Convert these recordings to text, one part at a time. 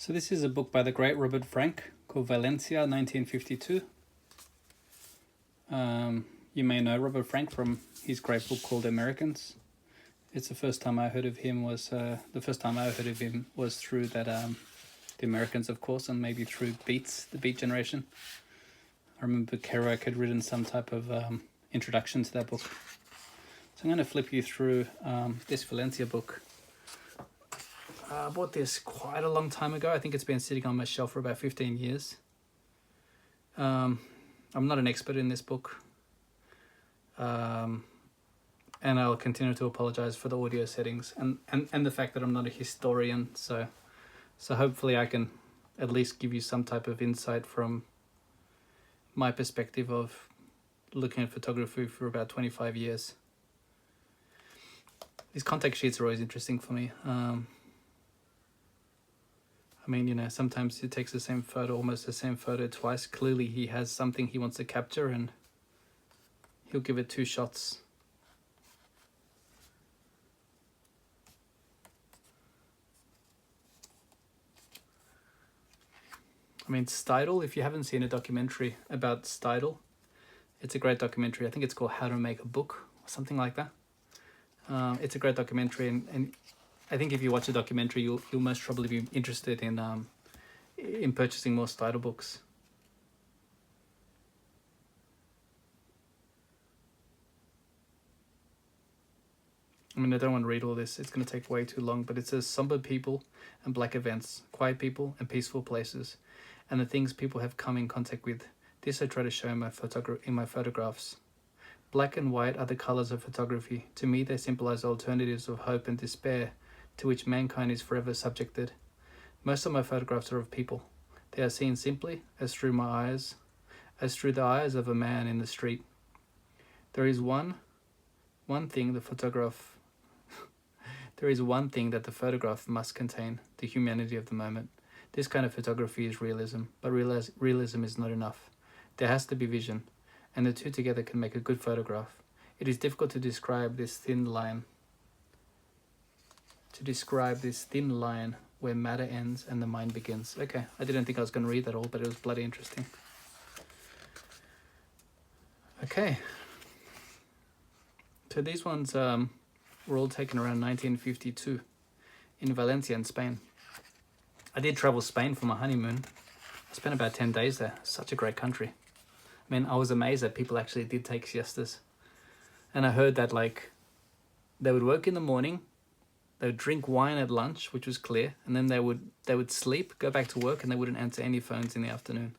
So this is a book by the great Robert Frank called Valencia, 1952. You may know Robert Frank from his great book called Americans. It's the first time I heard of him was through that The Americans, of course, and maybe through the Beat Generation. I remember Kerouac had written some type of introduction to that book. So I'm going to flip you through this Valencia book. I bought this quite a long time ago. I think it's been sitting on my shelf for about 15 years. I'm not an expert in this book. And I'll continue to apologize for the audio settings and the fact that I'm not a historian. So hopefully I can at least give you some type of insight from my perspective of looking at photography for about 25 years. These contact sheets are always interesting for me. I mean, you know, sometimes he takes the same photo, almost the same photo twice. Clearly he has something he wants to capture and he'll give it 2 shots. I mean, Steidl, if you haven't seen a documentary about Steidl, it's a great documentary. I think it's called How to Make a Book or something like that. It's a great documentary, and I think if you watch a documentary, you'll most probably be interested in purchasing more Steidl books. I mean, I don't want to read all this. It's going to take way too long, but it says somber people and black events, quiet people and peaceful places, and the things people have come in contact with. This I try to show in my photographs. Black and white are the colors of photography. To me, they symbolize alternatives of hope and despair to which mankind is forever subjected. Most of my photographs are of people. They are seen simply as through the eyes of a man in the street. There is one thing that the photograph must contain: the humanity of the moment. This kind of photography is realism, but realism is not enough. There has to be vision, and the two together can make a good photograph. It is difficult to describe this thin line where matter ends and the mind begins. Okay, I didn't think I was going to read that all, but it was bloody interesting. Okay. So these ones were all taken around 1952 in Valencia in Spain. I did travel Spain for my honeymoon. I spent about 10 days there. Such a great country. I mean, I was amazed that people actually did take siestas. And I heard that, like, they would work in the morning, they would drink wine at lunch, which was clear, and then they would sleep, go back to work, and they wouldn't answer any phones in the afternoon.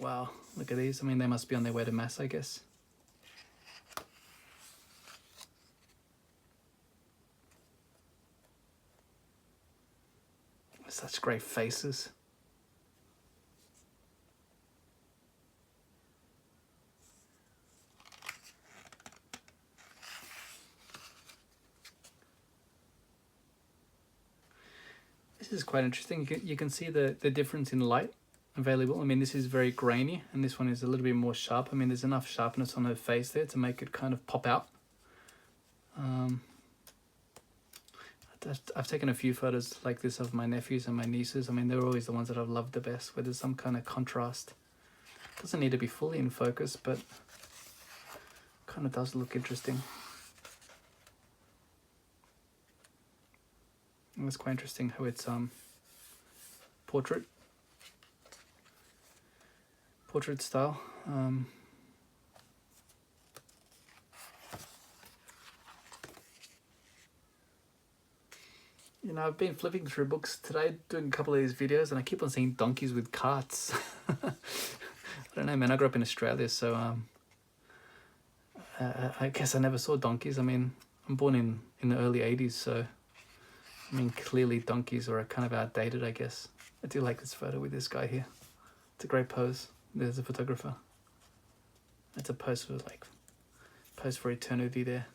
Wow, look at these. I mean, they must be on their way to mass, I guess. Such great faces. This is quite interesting. You can see the difference in light available. I mean, this is very grainy, and this one is a little bit more sharp. I mean, there's enough sharpness on her face there to make it kind of pop out. I've taken a few photos like this of my nephews and my nieces. I mean, they're always the ones that I've loved the best, where there's some kind of contrast. Doesn't need to be fully in focus, but kind of does look interesting. And it's quite interesting how it's portrait style. You know, I've been flipping through books today, doing a couple of these videos, and I keep on seeing donkeys with carts. I don't know, man. I grew up in Australia, so I guess I never saw donkeys. I mean, I'm born in the early 80s, so I mean, clearly donkeys are kind of outdated, I guess. I do like this photo with this guy here. It's a great pose. There's a photographer. That's a pose for eternity there.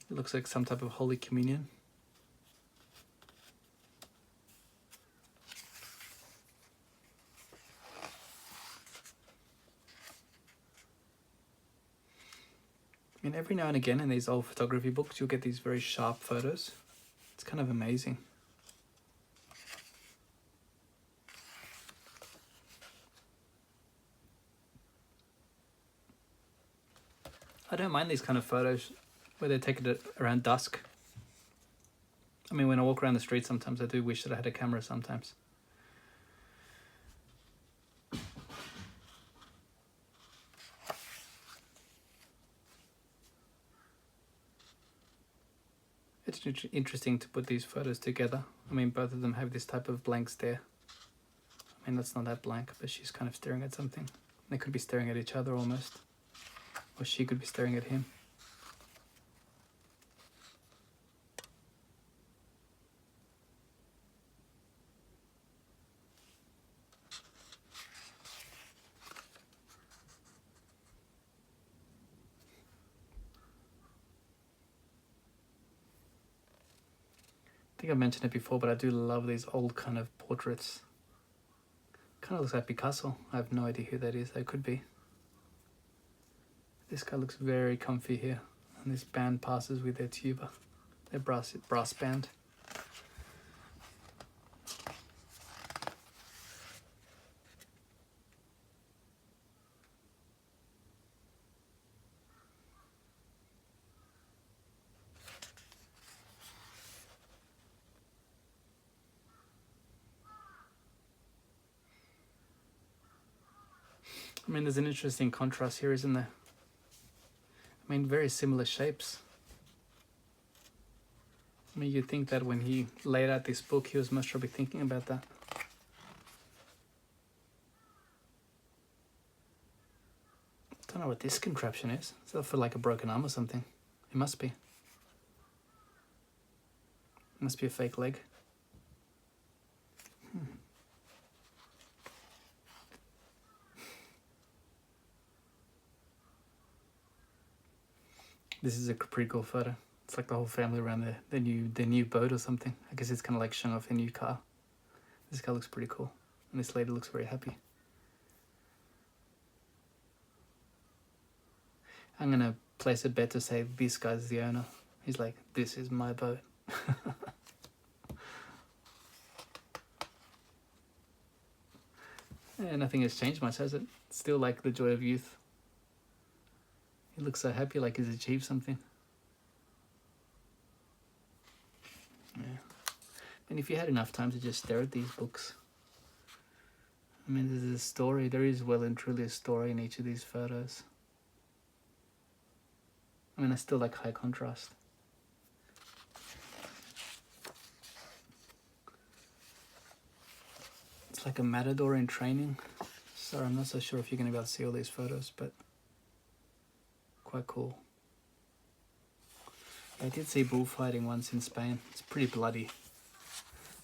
It looks like some type of Holy Communion. I mean, every now and again in these old photography books, you'll get these very sharp photos. It's kind of amazing. I don't mind these kind of photos where they take it around dusk. I mean, when I walk around the street, sometimes I do wish that I had a camera sometimes. It's interesting to put these photos together. I mean, both of them have this type of blank stare. I mean, that's not that blank, but she's kind of staring at something. They could be staring at each other almost. Or she could be staring at him. I think I mentioned it before, but I do love these old kind of portraits. Kind of looks like Picasso. I have no idea who that is. That could be. This guy looks very comfy here. And this band passes with their tuba. Their brass band. I mean, there's an interesting contrast here, isn't there? I mean, very similar shapes. I mean, you'd think that when he laid out this book, he was most probably thinking about that. I don't know what this contraption is. Is that for like a broken arm or something? It must be. It must be a fake leg. This is a pretty cool photo. It's like the whole family around their new boat or something. I guess it's kind of like showing off their new car. This car looks pretty cool. And this lady looks very happy. I'm going to place a bet to say this guy's the owner. He's like, this is my boat. Yeah, nothing has changed much, has it? It's still like the joy of youth. He looks so happy, like he's achieved something. Yeah. And if you had enough time to just stare at these books, I mean, there's a story. There is well and truly a story in each of these photos. I mean, I still like high contrast. It's like a matador in training. Sorry, I'm not so sure if you're going to be able to see all these photos, but quite cool. I did see bullfighting once in Spain. It's pretty bloody.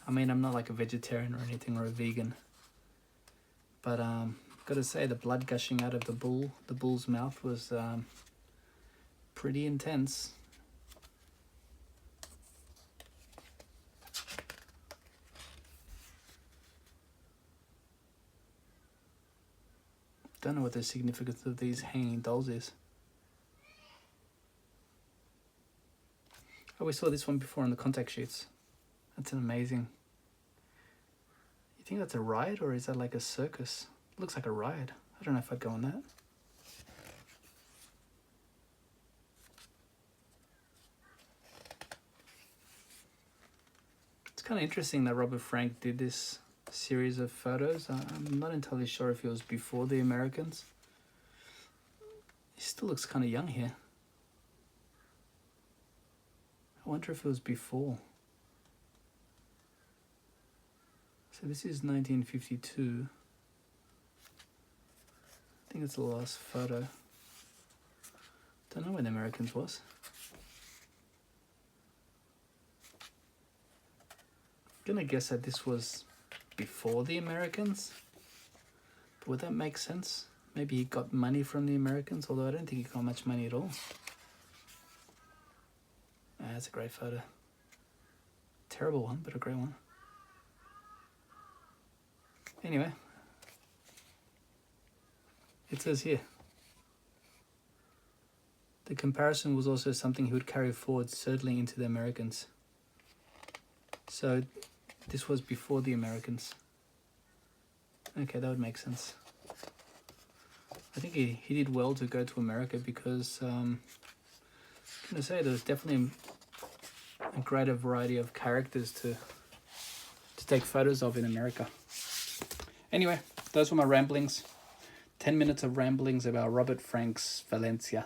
I mean, I'm not like a vegetarian or anything or a vegan, but gotta say the blood gushing out of the bull's mouth was pretty intense. Don't know what the significance of these hanging dolls is. Oh, we saw this one before on the contact sheets. That's an amazing. You think that's a ride or is that like a circus? It looks like a ride. I don't know if I'd go on that. It's kind of interesting that Robert Frank did this series of photos. I'm not entirely sure if it was before the Americans. He still looks kind of young here. I wonder if it was before. So this is 1952. I think it's the last photo. Don't know when the Americans was. I'm gonna guess that this was before the Americans. But would that make sense? Maybe he got money from the Americans, although I don't think he got much money at all. That's a great photo. Terrible one, but a great one. Anyway, it says here, the comparison was also something he would carry forward, certainly into the Americans. So this was before the Americans. Okay, that would make sense. I think he did well to go to America because, I'm going to say, there's definitely a greater variety of characters to take photos of in America. Anyway, those were my ramblings. 10 minutes of ramblings about Robert Frank's Valencia.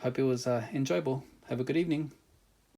Hope it was enjoyable. Have a good evening.